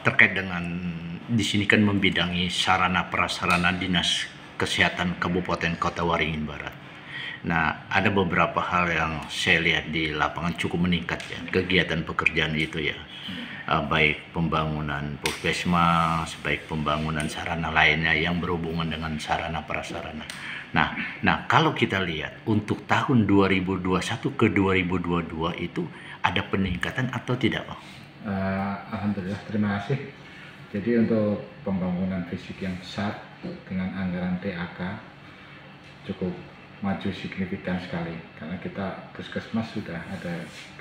terkait dengan di sini kan membidangi sarana prasarana Dinas Kesehatan Kabupaten Kota Waringin Barat. Nah, ada beberapa hal yang saya lihat di lapangan cukup meningkat ya, kegiatan pekerjaan itu ya. Baik pembangunan puskesmas, baik pembangunan sarana lainnya yang berhubungan dengan sarana prasarana. Nah, kalau kita lihat untuk tahun 2021 ke 2022 itu ada peningkatan atau tidak, Pak? Alhamdulillah, terima kasih. Jadi untuk pembangunan fisik yang besar dengan anggaran TAK cukup maju signifikan sekali, karena kita puskesmas sudah ada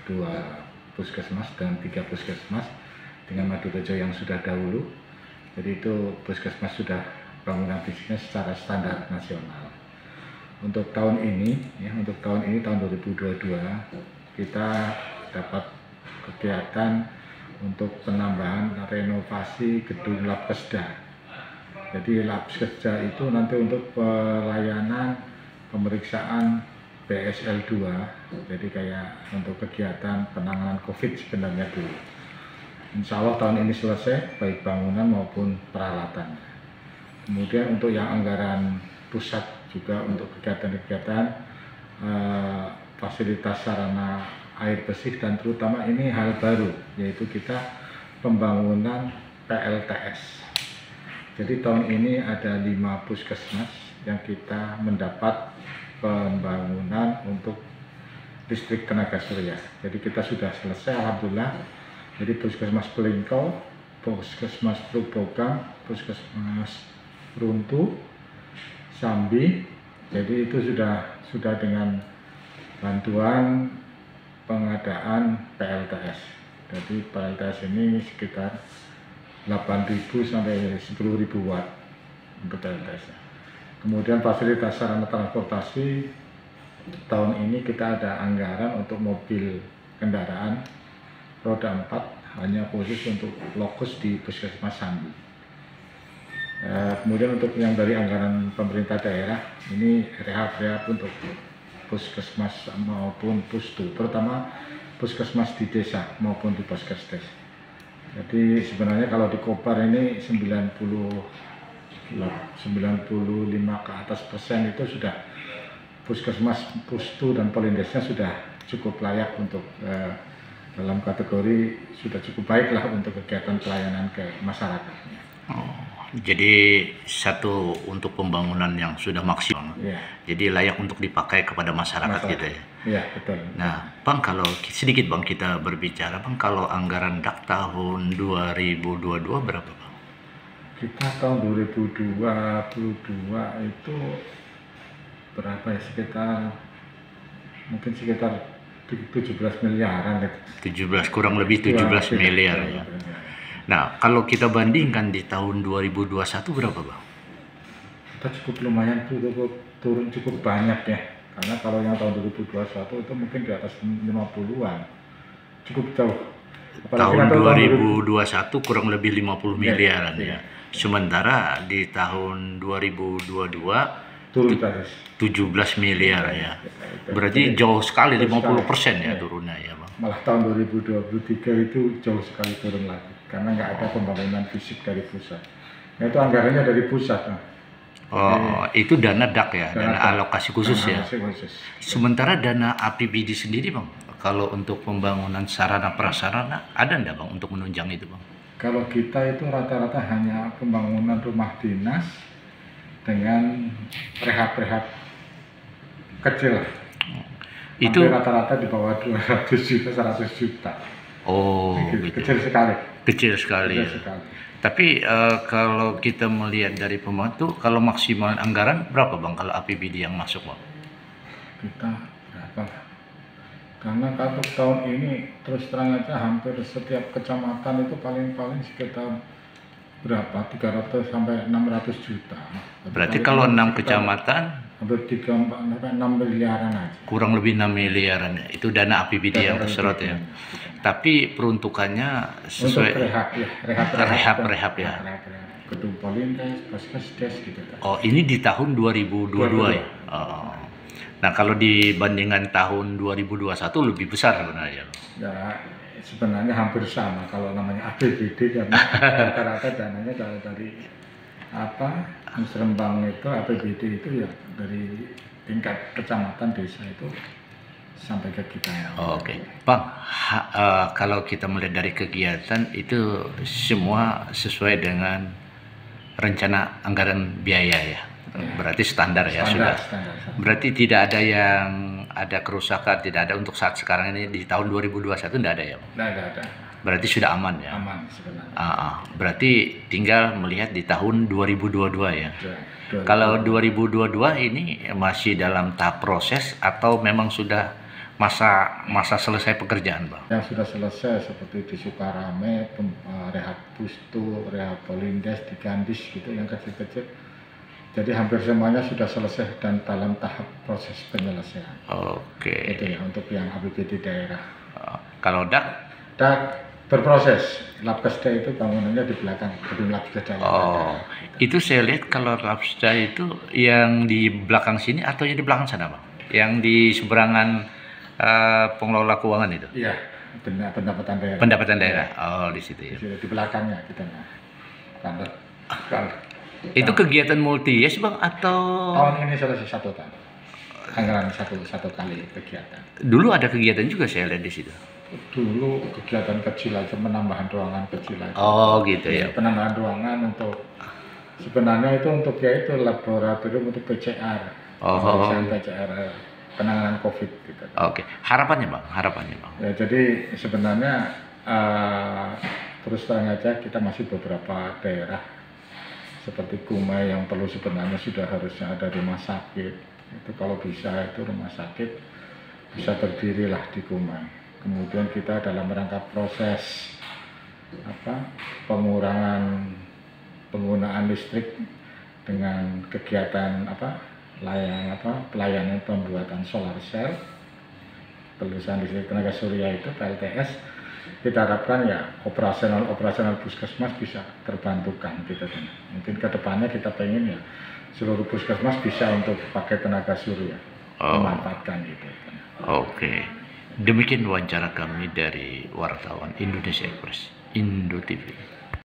2 puskesmas dan 3 puskesmas dengan Madurejo yang sudah dahulu. Jadi itu puskesmas sudah bangunan fisiknya secara standar nasional. Untuk tahun ini tahun 2022 kita dapat kegiatan untuk penambahan renovasi gedung Labkesda. Jadi Labkesda itu nanti untuk pelayanan pemeriksaan BSL2, jadi kayak untuk kegiatan penanganan COVID sebenarnya dulu. Insya Allah tahun ini selesai, baik bangunan maupun peralatan. Kemudian untuk yang anggaran pusat juga untuk kegiatan-kegiatan fasilitas sarana air bersih, dan terutama ini hal baru, yaitu kita pembangunan PLTS. Jadi tahun ini ada 5 puskesmas yang kita mendapat pembangunan untuk listrik tenaga surya. Jadi kita sudah selesai, alhamdulillah. Jadi puskesmas Pelingkau, puskesmas Plubogang, puskesmas Runtuh, Sambi. Jadi itu sudah dengan bantuan pengadaan PLTS. Jadi PLTS ini sekitar 8.000 sampai 10.000 watt untuk PLTS. Kemudian fasilitas sarana transportasi tahun ini kita ada anggaran untuk mobil kendaraan roda 4 hanya khusus untuk lokus di puskesmas Sambi. Kemudian untuk yang dari anggaran pemerintah daerah ini rehab untuk puskesmas maupun pustu, terutama puskesmas di desa maupun di puskesdes. Jadi sebenarnya kalau di Kopar ini 95 ke atas persen itu sudah puskesmas, pustu dan polindesnya sudah cukup layak untuk dalam kategori sudah cukup baik lah untuk kegiatan pelayanan ke masyarakatnya. Jadi satu untuk pembangunan yang sudah maksimal, jadi layak untuk dipakai kepada masyarakat gitu ya. Iya, betul. Nah, Bang, kalau sedikit Bang kita berbicara, Bang, kalau anggaran DAK tahun 2022 berapa, Bang? Kita tahun 2022 itu berapa ya, mungkin sekitar 17 miliaran. 17, kurang lebih 17 miliar ya. Nah, kalau kita bandingkan di tahun 2021 berapa, Bang? Kita cukup lumayan turun cukup banyak ya. Karena kalau yang tahun 2021 itu mungkin di atas 50-an. Cukup jauh. Tahun 2021 kurang lebih 50 miliaran ya. Sementara di tahun 2022 turun 17 miliar ya. Berarti jauh sekali, 50% ya turunnya ya, Bang. Malah tahun 2023 itu jauh sekali turun lagi. Karena nggak ada pembangunan fisik dari pusat. Nah, itu anggarannya dari pusat. Itu dana DAK ya, dana alokasi khusus ya. Khusus. Sementara dana APBD sendiri, Bang, kalau untuk pembangunan sarana prasarana ada enggak, Bang, untuk menunjang itu, Bang? Kalau kita itu rata-rata hanya pembangunan rumah dinas dengan rehab kecil lah. Itu rata-rata di bawah 200 juta, 100 juta. Gitu. Kecil sekali. Kecil sekali. Tapi kalau kita melihat dari pembantu, kalau maksimal anggaran berapa, Bang, kalau APBD yang masuk, Bang? Kita berapa? Karena kalau tahun ini terus terang aja hampir setiap kecamatan itu paling sekitar berapa? 300 sampai 600 juta. Berarti kalau 6 kecamatan hampir 3 sampai 6 miliaran aja. Kurang lebih 6 miliaran ya. Itu dana APBD yang terserot ya. Tapi peruntukannya sesuai rehab ya. Gedung Polindes, puskesdes gitu. Oh, ini di tahun 2022 ya. Nah, kalau dibandingkan tahun 2021 lebih besar sebenarnya. Ya sebenarnya hampir sama kalau namanya APBD karena rata-rata dananya dari apa Musrembang itu APBD itu ya dari tingkat kecamatan desa itu sampai ke kita ya. Oke, Bang, kalau kita melihat dari kegiatan itu semua sesuai dengan rencana anggaran biaya ya. Berarti standar ya sudah. Standar. Berarti tidak ada yang ada kerusakan, tidak ada untuk saat sekarang ini di tahun 2021 tidak ada ya? Nggak ada. Berarti sudah aman ya? Aman sebenarnya. Berarti tinggal melihat di tahun 2022 ya? Kalau 2022 ini masih dalam tahap proses atau memang sudah masa selesai pekerjaan, Bang? Yang sudah selesai seperti di Sukarame, Rehab Pustu, Rehab Polindes, di Gandis gitu yang kecil-kecil. Jadi hampir semuanya sudah selesai dan dalam tahap proses penyelesaian. Oke. Itu ya untuk yang APBD daerah. Kalau DAK? DAK berproses. Labkesda itu bangunannya di belakang gedung Labkesda. Itu saya lihat kalau Labkesda itu yang di belakang sini atau yang di belakang sana, Bang? Yang di seberangan pengelola keuangan itu? Iya, pendapatan daerah. Pendapatan daerah. Oh, di situ ya. Di belakangnya kita kantor. Itu kegiatan multi yes, Bang, atau tahun ini selesai 1 tahun. Anggaran satu kali kegiatan. Dulu ada kegiatan juga saya lihat di situ. Dulu kegiatan kecil aja, penambahan ruangan kecil aja. Oh, gitu ya. Penambahan ruangan untuk sebenarnya itu untuk yaitu laboratorium untuk PCR. PCR penanganan COVID gitu. Oke. Harapannya, Bang. Ya, jadi sebenarnya terus terang aja kita masih beberapa daerah seperti Kumai yang perlu sebenarnya sudah harusnya ada rumah sakit. Itu kalau bisa itu rumah sakit bisa berdirilah di Kumai. Kemudian kita dalam rangka proses pengurangan penggunaan listrik dengan kegiatan pelayanan pembuatan solar cell, pelurusan listrik tenaga surya itu PLTS. Kita harapkan ya operasional puskesmas bisa terbantukan gitu kan. Mungkin kedepannya kita pengen ya seluruh puskesmas bisa untuk pakai tenaga surya, memanfaatkan gitu kan. Oke. Demikian wawancara kami dari wartawan Indonesia Express, Indo TV.